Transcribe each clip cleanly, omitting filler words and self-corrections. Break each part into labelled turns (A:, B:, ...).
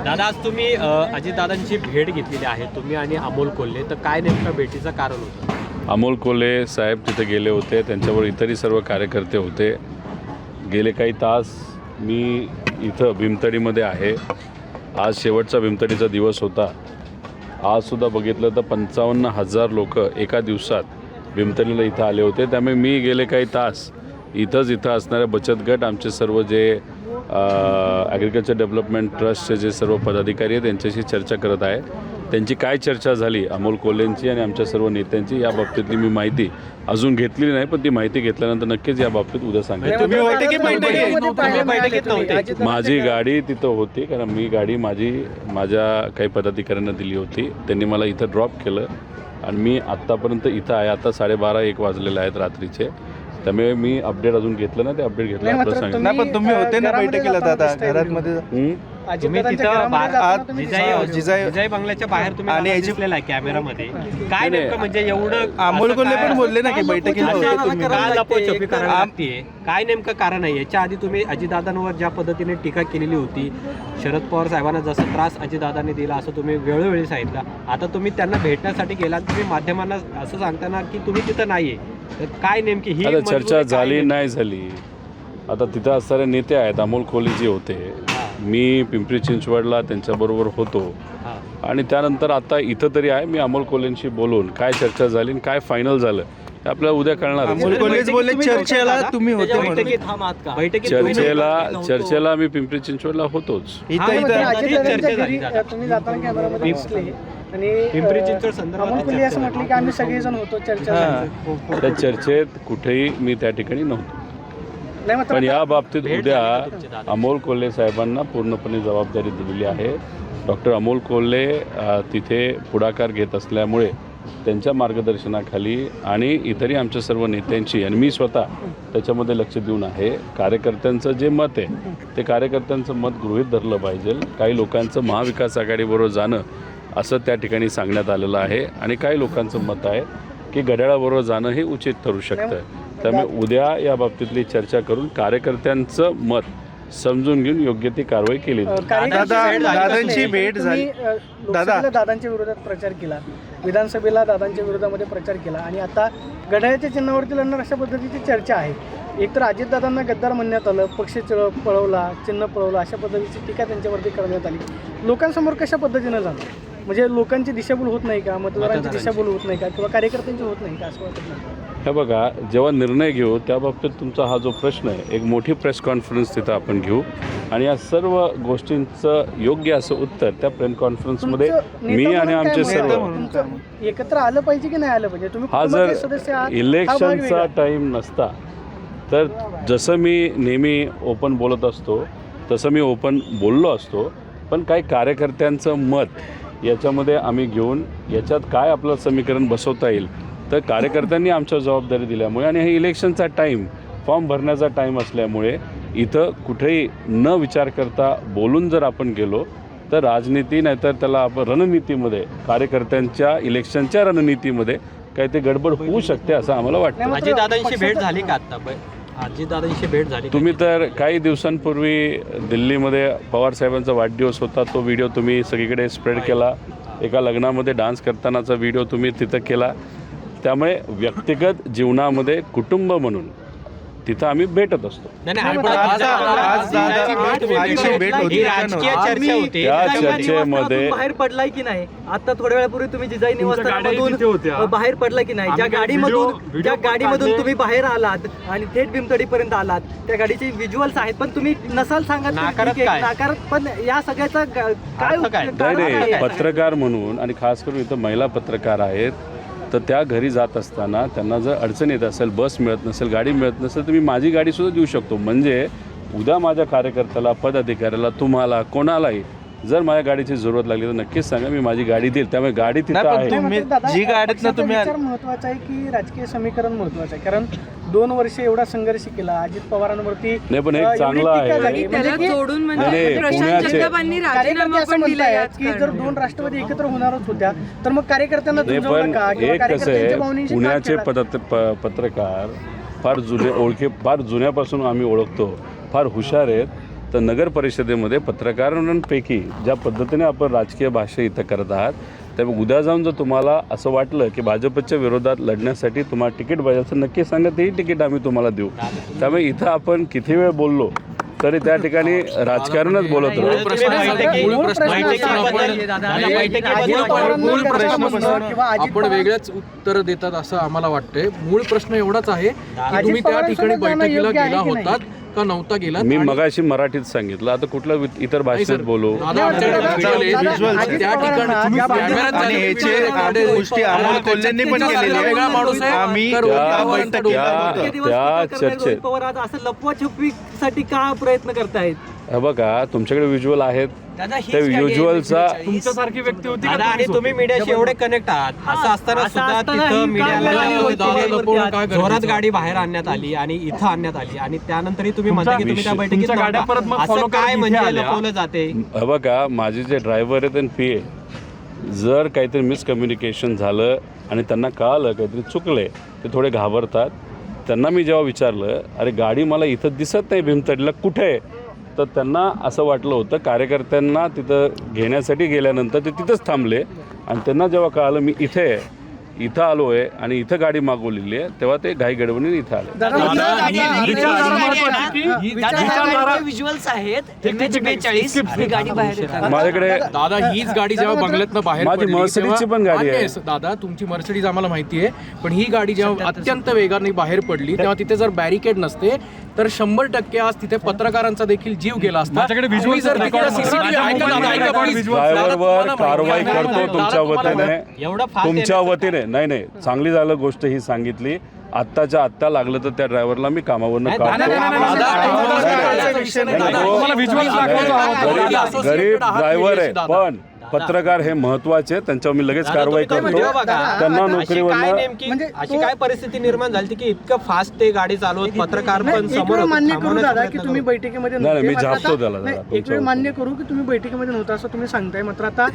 A: दादा, आज तुम्ही अजितदादांची भेट घेतलेली आहे, तुम्ही आणि अमोल कोल्हे, तर काय नेमकं भेटीचं कारण होतं?
B: अमोल कोल्हे साहेब तिथे गेले होते, त्यांच्यावर इतरही सर्व कार्यकर्ते होते. गेले काही तास मी इथं भीमतडीमध्ये आहे. आज शेवटचा भीमतडीचा दिवस होता. आजसुद्धा बघितलं तर 55,000 लोक एका दिवसात भीमतडीला इथं आले होते. त्यामुळे मी गेले काही तास इथं असणारे बचत गट, आमचे सर्व जे ॲग्रिकल्चर डेव्हलपमेंट ट्रस्टचे जे सर्व पदाधिकारी आहेत त्यांच्याशी चर्चा करत आहे. त्यांची काय चर्चा झाली अमोल कोल्हेंची आणि आमच्या सर्व नेत्यांची, या बाबतीतली मी माहिती अजून घेतलेली नाही, पण ती माहिती घेतल्यानंतर नक्कीच या बाबतीत उद्या सांगेन. माझी गाडी तिथं होती, कारण मी गाडी माझ्या काही पदाधिकाऱ्यांना दिली होती. त्यांनी मला इथं ड्रॉप केलं आणि मी आत्तापर्यंत इथं आहे. आता 12:30-1 वाजलेले आहेत रात्रीचे. त्यामुळे मी अपडेट अजून घेतलं ना, ते अपडेट घेतलं आपलं सांगितलं.
C: नाही, पण तुम्ही होते ना बैठकीला दादा, घरामध्ये
A: तुम्ही तिथं जिजाई बंगल्याच्या बाहेर तुम्ही दिसलेला आहे कॅमेरामध्ये. काय नेमकं म्हणजे एवढं
C: अमोल कोल्हे पण बोलले ना की बैठकीला होते तुम्ही.
A: काय नेमकं कारण आहे? याच्या आधी तुम्ही अजितदादांवर ज्या पद्धतीने टीका केलेली होती, शरद पवार साहेबांना जसा त्रास अजितदादांनी दिला असं तुम्ही वेळोवेळी सांगितलं. आता तुम्ही त्यांना भेटण्यासाठी गेला, तुम्ही माध्यमांना असं सांगताना की तुम्ही तिथं नाहीये, तर काय नेमकी ही
B: चर्चा झाली नाही झाली? आता तिथं असणारे नेते आहेत, अमोल कोल्हेजी होते, मी पिंपरी चिंचवडला त्यांच्याबरोबर होतो आणि त्यानंतर आता इथं तरी आहे. मी अमोल कोल्हेंशी बोलून काय चर्चा झाली आणि काय फायनल झालं ते आपल्याला उद्या कळणार.
C: अमोल कोल्हेच बोलले चर्चेला तुम्ही होते म्हणून.
B: चर्चेला मी पिंपरी चिंचवडला होतोच.
A: पिंपरी चिंचवड संदर्भात
B: त्या चर्चेत कुठेही मी त्या ठिकाणी नव्हतो. पण या बाबतीत उद्या अमोल कोल्हे साहेबांना पूर्णपणे जबाबदारी दिलेली आहे. डॉक्टर अमोल कोल्हे तिथे पुढाकार घेत असल्यामुळे त्यांच्या मार्गदर्शनाखाली आणि इतरही आमच्या सर्व नेत्यांची आणि मी स्वतः त्याच्यामध्ये लक्ष देऊन आहे. कार्यकर्त्यांचं जे मत आहे ते कार्यकर्त्यांचं मत गृहीत धरलं पाहिजे. काही लोकांचं महाविकास आघाडीबरोबर जाणं असं त्या ठिकाणी सांगण्यात आलेलं आहे आणि काही लोकांचं मत आहे की घड्याळाबरोबर जाणं हे उचित ठरू शकतं. त्यामुळे उद्या या बाबतीतली चर्चा करून कार्यकर्त्यांचं मत समजून घेऊन योग्य ती कारवाई केली जाईल.
C: दादांची भेट झाली.
D: दादांच्या विरोधात प्रचार केला, विधानसभेला दादांच्या विरोधामध्ये प्रचार केला आणि आता घड्याळाच्या चिन्हावरती लढणार अशा पद्धतीची चर्चा आहे. एकतर अजितदादांना गद्दार म्हणण्यात आलं, पक्ष पळवला, चिन्ह पळवला, अशा पद्धतीची टीका त्यांच्यावरती करण्यात आली. लोकांसमोर कशा पद्धतीनं जाणार? म्हणजे लोकांची दिशाभूल होत नाही का, मतदारांची दिशाभूल होत नाही का, किंवा कार्यकर्त्यांची होत नाही का, असं वाटत नाही?
B: हे बघा, जेव्हा निर्णय घेऊ त्या बाबतीत तुमचा हा जो प्रश्न आहे, एक मोठी प्रेस कॉन्फरन्स तिथं आपण घेऊ आणि या सर्व गोष्टींचं योग्य असं उत्तर त्या प्रेस कॉन्फरन्समध्ये मी आणि आमचे सर्व
D: एकत्र आलं पाहिजे की नाही आलं पाहिजे? तुम्ही
B: हा जर इलेक्शनचा टाईम नसता तर जसं मी नेहमी ओपन बोलत असतो तसं मी ओपन बोललो असतो. पण काही कार्यकर्त्यांचं मत याच्यामध्ये आम्ही घेऊन याच्यात काय आपलं समीकरण बसवता येईल तर कार्यकर्त्यांनी आमच्या जबाबदारी दिल्यामुळे आणि हे इलेक्शनचा टाईम, फॉर्म भरण्याचा टाईम असल्यामुळे इथं कुठेही न विचार करता बोलून जर आपण गेलो तर राजनीती नाहीतर त्याला आपण रणनीतीमध्ये, कार्यकर्त्यांच्या इलेक्शनच्या रणनीतीमध्ये काही ते गडबड होऊ शकते असं आम्हाला वाटतं.
A: अजितदादांची भेट झाली का आता? अजितदादांची भेट झाली?
B: तुम्ही तर काही दिवसांपूर्वी दिल्लीमध्ये पवारसाहेबांचा वाढदिवस होता, तो व्हिडिओ तुम्ही सगळीकडे स्प्रेड केला. एका लग्नामध्ये डान्स करतानाचा व्हिडिओ तुम्ही तिथं केला. त्यामुळे व्यक्तिगत जीवनामध्ये कुटुंब म्हणून तिथं आम्ही भेटत असतो. त्या चर्चेमध्ये
E: बाहेर पडलाय की नाही? आता थोड्या वेळापूर्वी तुम्ही जिजाई निवासस्थानामधून बाहेर पडलाय की नाही? ज्या गाडीमधून तुम्ही बाहेर आलात आणि थेट भीमतडीपर्यंत आलात, त्या गाडीचे व्हिज्युअल्स आहेत, पण तुम्ही नसाल सांगत नाकारत. पण या सगळ्याचा काय
B: पत्रकार म्हणून आणि खास करून इथं महिला पत्रकार आहेत, तर त्या घरी जात असताना त्यांना जर अडचण येत असेल, बस मिळत नसेल, गाडी मिळत नसेल, तर मी माझी गाडीसुद्धा देऊ शकतो. म्हणजे उद्या माझ्या कार्यकर्त्याला, पदाधिकाऱ्याला, तुम्हाला कोणालाही जर माझ्या गाडीची जरूरत लागली तर नक्कीच सांगा, मी माझी गाडी देईल. त्यामुळे गाडी तिथं आहे.
C: जी गाडीतनं तुम्ही
D: महत्वाचं आहे की राजकीय समीकरण महत्वाचं आहे? कारण 2 वर्ष एवढा संघर्ष केला अजित पवारांवरती.
B: नाही, पण एक चांगलं आहे
D: की जर 2 राष्ट्रवादी एकत्र होणारच होत्या तर मग कार्यकर्त्यांना
B: पुण्याचे पत्रकार फार जुन्यापासून आम्ही ओळखतो, फार हुशार आहेत तर नगर परिषदेमध्ये पत्रकारांपैकी ज्या पद्धतीने आपण राजकीय भाषा इथं करत आहात, त्यामुळे उद्या जाऊन जर तुम्हाला असं वाटलं की भाजपच्या विरोधात लढण्यासाठी तुम्हाला तिकीट पाहिजे असं नक्की सांगा, तेही तिकीट आम्ही तुम्हाला देऊ. त्यामुळे इथं आपण किती वेळ बोललो तरी त्या ठिकाणी राजकारणच बोलत राहू.
F: आपण वेगळ्याच उत्तर देतात असं आम्हाला वाटतंय. मूळ प्रश्न एवढाच आहे की तुम्ही त्या ठिकाणी बैठकीला गेला होतात का नव्हता गेला.
B: मी मगाशी मराठीत सांगितलं, आता कुठलं इतर भाषेत बोलू.
F: त्या ठिकाणी
C: आणि ह्याचे गोष्टी अमोल कोल्हेंनी पण केलेल्या आहेत.
F: वेगळा माणूस आहे.
C: आम्ही
B: त्या चर्चेत
E: पवार आज असं लपवाछपवीसाठी का प्रयत्न करतायत?
B: हे बघा, तुमच्याकडे व्हिज्युअल आहेत, त्या व्हिज्युअलचा
F: तुमच्यासारखी व्यक्ती होती
A: दादा, आणि तुम्ही मीडियाशी एवढे कनेक्ट आहात, असं असताना सुद्धा तिथं मीडियाला जोरात गाडी बाहेर आणण्यात आली आणि इथं आणण्यात आली आणि त्यानंतरही तुम्ही म्हणता की तुम्ही त्या बैठकीत नव्हता. असं काय म्हणजे लपवलं जाते?
B: हे बघा, माझे जे ड्रायव्हर आहेत आणि PA, जर काहीतरी मिसकम्युनिकेशन झालं आणि त्यांना कळालं काहीतरी चुकले, ते थोडे घाबरतात. त्यांना मी जेव्हा विचारलं, अरे गाडी मला इथं दिसत नाही भीमतडीला, कुठे आहे, तर त्यांना असं वाटलं होतं कार्यकर्त्यांना तिथं घेण्यासाठी गेल्यानंतर ते तिथंच थांबले आणि त्यांना जेव्हा कळालं मी इथं आलो आहे आणि इथं गाडी मागवलेली आहे, तेव्हा ते घाई गडबडीने इथं आले. माझ्याकडे
F: दादा हीच गाडी जेव्हा बंगल्यातनं बाहेर
B: माझी
F: पडली,
B: मर्सिडीजची पण गाडी आहे.
F: दादा तुमची मर्सिडीज आम्हाला माहिती आहे, पण ही गाडी जेव्हा अत्यंत वेगाने बाहेर पडली तेव्हा तिथे जर बॅरिकेड नसते तर 100% आज तिथे पत्रकारांचा देखील जीव गेला असता. तुम्ही जर तिकडे CCTV
B: ड्रायव्हरवर कारवाई करतो तुमच्या वतीने,
A: एवढं फास्ट
B: तुमच्या वतीने. नाही, चांगली झालं गोष्ट ही सांगितली. आत्ताच्या आत्ता लागलं तर त्या ड्रायव्हरला मी कामावरनं काढतो. गरीब ड्रायव्हर आहे, पण पत्रकार हे महत्वाचे, त्यांच्यावर मी लगेच कारवाई करतो. त्यांना नोकरीवर
A: नेमकी अशी काय परिस्थिती निर्माण झाली की इतकं फास्ट ते गाडी चालवत पत्रकार पण समोर
D: मान्य करू दादा की तुम्ही बैठकीमध्ये
B: नाही,
D: नव्हते.
B: मी
D: मात्र
B: झापतो
D: आता-
B: त्याला
D: नाही,
B: जरा,
D: एक वेळ मान्य करू की तुम्ही बैठकीमध्ये नव्हता असं तुम्ही सांगताय. मात्र आता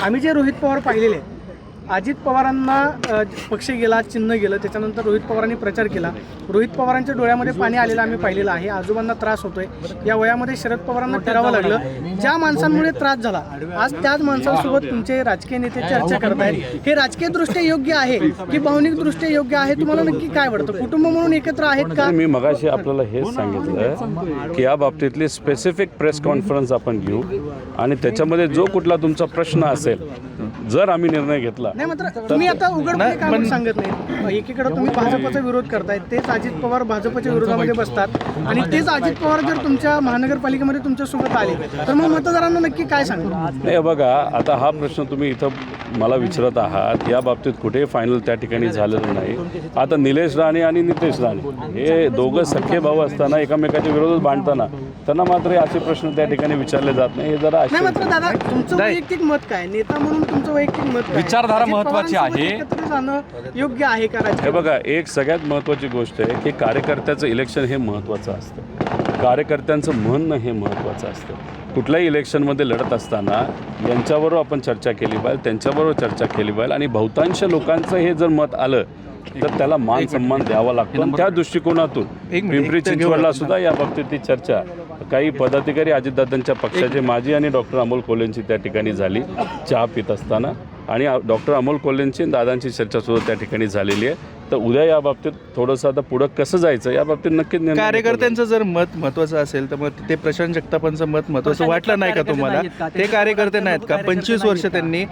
D: आम्ही जे रोहित पवार पाहिलेले आहेत, अजित पवारांना पक्ष गेला, चिन्ह गेलं, त्याच्यानंतर रोहित पवारांनी प्रचार केला. रोहित पवारांच्या डोळ्यामध्ये पाणी आलेलं आम्ही पाहिलेलं आहे. आजोबांना त्रास होतोय. या वयामध्ये शरद पवारांना फिरावं लागलं. ज्या माणसांमुळे त्रास झाला, आज त्याच माणसांसोबत तुमचे राजकीय नेते चर्चा करतायत. हे राजकीय दृष्ट्या योग्य आहे की भावनिक दृष्ट्या योग्य आहे? तुम्हाला नक्की काय वाटतं? कुटुंब म्हणून एकत्र आहेत का?
B: मी मगाशी आपल्याला हेच सांगितलं की या बाबतीतली स्पेसिफिक प्रेस कॉन्फरन्स आपण घेऊ आणि त्याच्यामध्ये जो कुठला तुमचा प्रश्न असेल, जर आम्ही निर्णय घेतला.
D: नाही, मात्र तुम्ही आता उघडपणे काय म्हणून सांगत नाही. एकीकडे तुम्ही भाजपचा विरोध करताय, तेच अजित पवार भाजपच्या विरोधामध्ये बसतात आणि तेच अजित पवार जर तुमच्या महानगरपालिकेमध्ये तुमच्या सोबत आले तर मग मतदारांना नक्की काय सांगणार?
B: नाही बघा, आता हा प्रश्न तुम्ही इथं मला विचारत आहात, या बाबतीत कुठेही फायनल त्या ठिकाणी झालेलं नाही. आता निलेश राणे आणि नितेश राणे हे दोघं सख्खे भाऊ असताना एकमेकाच्या विरोधात भांडताना त्यांना मात्र असे प्रश्न त्या ठिकाणी विचारले जात नाही. हे जरा
D: नाही, मात्र दादा तुमचं वैयक्तिक मत काय? नेता म्हणून तुमचं वैयक्तिक मत काय?
F: विचारधारा
D: अजित
F: महत्त्वाची आहे.
D: पवारांसोबत एकत्र जाणं योग्य आहे का?
B: हे बघा, एक सगळ्यात महत्त्वाची गोष्ट आहे की कार्यकर्त्याचं इलेक्शन हे महत्त्वाचं असतं. कार्यकर्त्यांचं म्हणणं हे महत्त्वाचं असतं. कुठल्याही इलेक्शनमध्ये लढत असताना यांच्याबरोबर आपण चर्चा केली पाहिजे, त्यांच्याबरोबर चर्चा केली पाहिजे आणि बहुतांश लोकांचं हे जर मत आलं तर त्याला मान सन्मान द्यावा लागतो. आणि त्या दृष्टिकोनातून पिंपरी चिंचवडला सुद्धा या बाबतीत चर्चा काही पदाधिकारी अजितदादांच्या पक्षाचे माजी आणि डॉक्टर अमोल कोल्हेंची त्या ठिकाणी झाली चहा पित असताना, आणि डॉक्टर अमोल कोल्हेंची दादांची चर्चासुद्धा त्या ठिकाणी झालेली आहे. तर उद्या या बाबतीत थोडंसं आता पुढं कसं जायचं या बाबतीत नक्कीच निर्णय
C: कार्यकर्त्यांचं जर मत महत्वाचं असेल तर मग ते प्रशांत जगतापांचं मत महत्वाचं वाटलं नाही का तुम्हाला? ते कार्यकर्ते नाहीत का? 25 वर्ष त्यांनी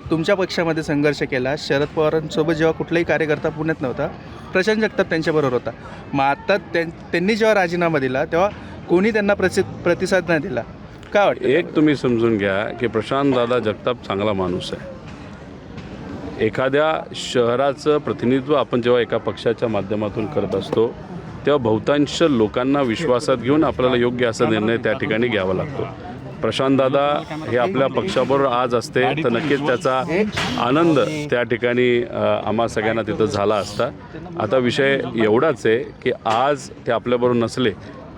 C: तुमच्या पक्षामध्ये संघर्ष केला. शरद पवारांसोबत जेव्हा कुठलाही कार्यकर्ता पुण्यात नव्हता, प्रशांत जगताप त्यांच्याबरोबर होता. मग आता त्यांनी जेव्हा राजीनामा दिला तेव्हा कोणी त्यांना प्रतिसाद नाही दिला. काय वाटतं?
B: एक तुम्ही समजून घ्या की प्रशांत दादा जगताप चांगला माणूस आहे. एखाद्या शहराचं प्रतिनिधित्व आपण जेव्हा एका पक्षाच्या माध्यमातून करत असतो तेव्हा बहुतांश लोकांना विश्वासात घेऊन आपल्याला योग्य असा निर्णय त्या ठिकाणी घ्यावा लागतो. प्रशांत दादा हे आपल्या पक्षाबरोबर आज असते तर नक्कीच त्याचा आनंद त्या ठिकाणी आम्हा सगळ्यांना तिथं झाला असता. आता विषय एवढाच आहे की आज ते आपल्याबरोबर नसले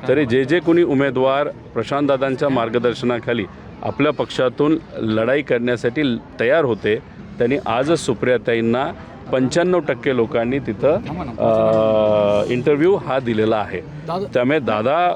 B: तरी जे कोणी उमेदवार प्रशांतदादांच्या मार्गदर्शनाखाली आपल्या पक्षातून लढाई करण्यासाठी तयार होते त्यांनी आजच सुप्रियाताईंना 95% लोकांनी तिथं इंटरव्ह्यू हा दिलेला आहे. त्यामुळे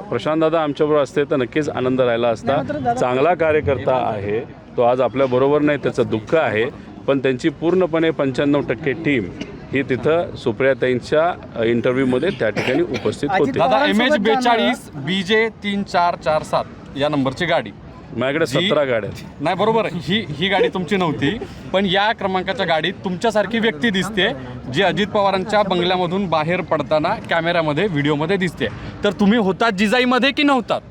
B: प्रशांत दादा आमच्याबरोबर असते तर नक्कीच आनंद राहिला असता. चांगला कार्यकर्ता आहे तो, आज आपल्याबरोबर नाही, त्याचं दुःख आहे, पण त्यांची पूर्णपणे 95% टीम ही तिथं सुप्रियाताईंच्या इंटरव्ह्यूमध्ये त्या ठिकाणी उपस्थित होती.
G: दादा MH 42 BJ 3447 या नंबरची गाडी
B: माझ्याकडे 17 गाड्या
G: नाही, बरोबर, ही गाडी तुमची नव्हती, पण या क्रमांकाच्या गाडीत तुमच्यासारखी व्यक्ती दिसते जी अजित पवारांच्या बंगल्यामधून बाहेर पडताना कॅमेऱ्यामध्ये व्हिडिओमध्ये दिसते. तर तुम्ही होतात जिजाईमध्ये की नव्हतात?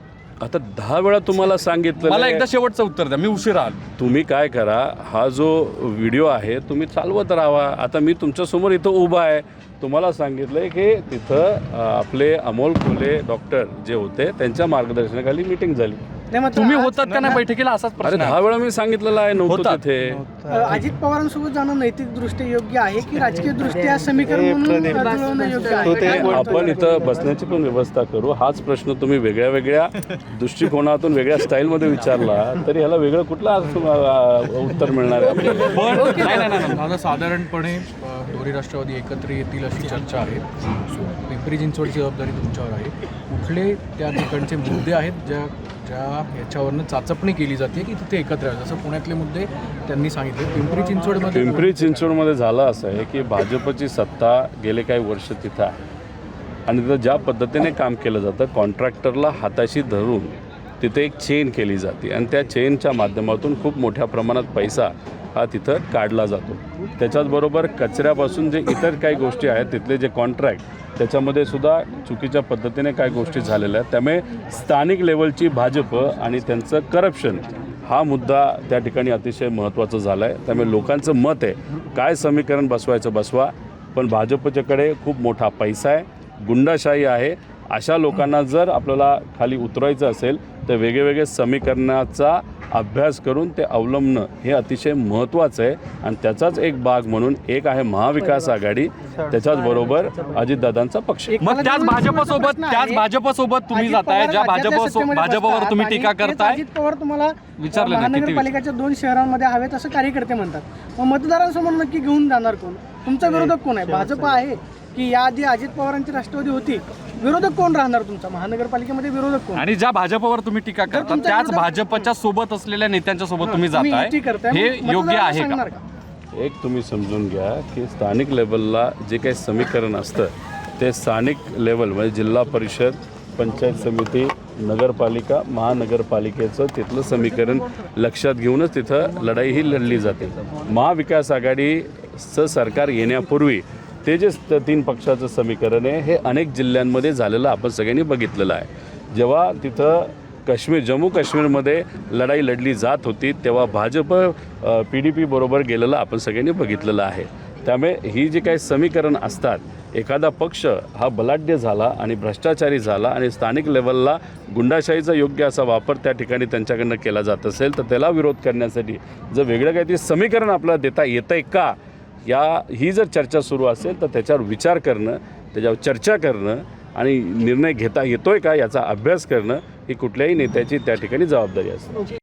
B: आता 10 वेळा तुम्हाला सांगितलं.
G: मला एकदा शेवटचं उत्तर द्या, मी उशीर आलो.
B: तुम्ही काय करा, हा जो व्हिडिओ आहे तुम्ही चालवत राहा. आता मी तुमच्यासमोर इथं उभा आहे, तुम्हाला सांगितलंय की तिथं आपले अमोल कोल्हे डॉक्टर जे होते त्यांच्या मार्गदर्शनाखाली मीटिंग झाली.
G: तुम्ही होतात का नाही बैठकीला, असाच
B: अरे
G: प्रश्न
B: 10 वेळा मी सांगितलेलं आहे, नव्हतं तिथे.
D: अजित पवारांसोबत जाणं नैतिकदृष्ट्या योग्य आहे की राजकीय दृष्ट्या समीकरण म्हणून जुळवणं योग्य आहे?
B: आपण इथं बसण्याची पण व्यवस्था करू. हाच प्रश्न तुम्ही वेगळ्या वेगळ्या दृष्टिकोनातून वेगळ्या स्टाईलमध्ये विचारला तरी ह्याला वेगळं कुठलं उत्तर मिळणार आहे आपल्याला?
F: दादा साधारणपणे दोन्ही राष्ट्रवादी एकत्र येतील अशी चर्चा आहे. सो पिंपरी चिंचवडची जबाबदारी तुमच्यावर आहे. कुठले त्या ठिकाणचे मुद्दे आहेत ज्या याच्यावरनं चाचपणी केली जाते की तिथे एकत्र आहे? जसं पुण्यातले मुद्दे त्यांनी सांगितले,
B: पिंपरी चिंचवडमध्ये झालं असं आहे की भाजपची सत्ता गेले काही वर्ष तिथं आहे आणि तिथं ज्या पद्धतीने काम केलं जातं, कॉन्ट्रॅक्टरला हाताशी धरून तिथे एक चेन केली जाते आणि त्या चेनच्या माध्यमातून खूप मोठ्या प्रमाणात पैसा हा तिथं काढला जातो. त्याच्याचबरोबर कचऱ्यापासून जे इतर काही गोष्टी आहेत, तिथले जे कॉन्ट्रॅक्ट, त्याच्यामध्ये सुद्धा चुकीच्या पद्धतीने काही गोष्टी झालेल्या आहेत. त्यामुळे स्थानिक लेवलची भाजप आणि त्यांचं करप्शन हा मुद्दा त्या ठिकाणी अतिशय महत्त्वाचा झाला आहे. त्यामुळे लोकांचं मत आहे, काय समीकरण बसवायचं बसवा, पण भाजपच्याकडे खूप मोठा पैसा आहे, गुंडाशाही आहे. अशा लोकांना जर आपल्याला खाली उतरवायचं असेल तर वेगवेगळे समीकरणाचा अभ्यास करून ते अवलंबणं हे अतिशय महत्त्वाचं आहे. आणि त्याचाच एक भाग म्हणून एक आहे महाविकास आघाडी, त्याच्याचबरोबर अजितदादांचा पक्ष.
G: मग त्याच भाजपसोबत तुम्ही जाताय, ज्या भाजपवर तुम्ही टीका करताय.
D: अजित पवार तुम्हाला
G: विचारले ना,
D: महानगरपालिकेच्या 2 शहरांमध्ये हवेत असं कार्यकर्ते म्हणतात. मग मतदारांसमोर नक्की घेऊन जाणार कोण? तुमचा विरोधक कोण आहे? भाजप आहे की याआधी अजित पवारांची राष्ट्रवादी होती? विरोधक कोण राहणार तुमचा महानगरपालिकेमध्ये? विरोधक कोण?
G: आणि ज्या भाजपवर तुम्ही टीका करता त्याच भाजपच्या सोबत असलेल्या नेत्यांच्या सोबत तुम्ही जाताय, हे योग्य आहे का?
B: एक तुम्ही समजून घ्या की स्थानिक लेवलला जे काही समीकरण असतं ते स्थानिक लेवल म्हणजे जिल्हा परिषद, पंचायत समिती, नगरपालिका, महानगरपालिकेचं तिथलं समीकरण लक्षात घेऊनच तिथं लढाई ही लढली जाते. महाविकास आघाडीचं सरकार येण्यापूर्वी ते जे 3 पक्षाचं समीकरण आहे हे अनेक जिल्ह्यांमध्ये झालेलं आपण सगळ्यांनी बघितलेलं आहे. जेव्हा तिथं जम्मू काश्मीरमध्ये लढाई लढली जात होती तेव्हा भाजप PDP बरोबर गेलेलं आपण सगळ्यांनी बघितलेलं आहे. त्यामुळे ही जी काही समीकरण असतात, एखादा पक्ष हा बलाढ्य झाला आणि भ्रष्टाचारी झाला आणि स्थानिक लेवलला गुंडाशाहीचा योग्य असा वापर त्या ठिकाणी त्यांच्याकडनं केला जात असेल तर त्याला विरोध करण्यासाठी जर वेगळं काहीतरी समीकरण आपल्याला देता येतं आहे का, ही जर चर्चा सुरू असेल तर त्याच्यावर विचार करणं, त्याच्यावर चर्चा करणं आणि निर्णय घेता येतोय का याचा अभ्यास करणं ही कुठल्याही नेत्याची त्या ठिकाणी जबाबदारी असते.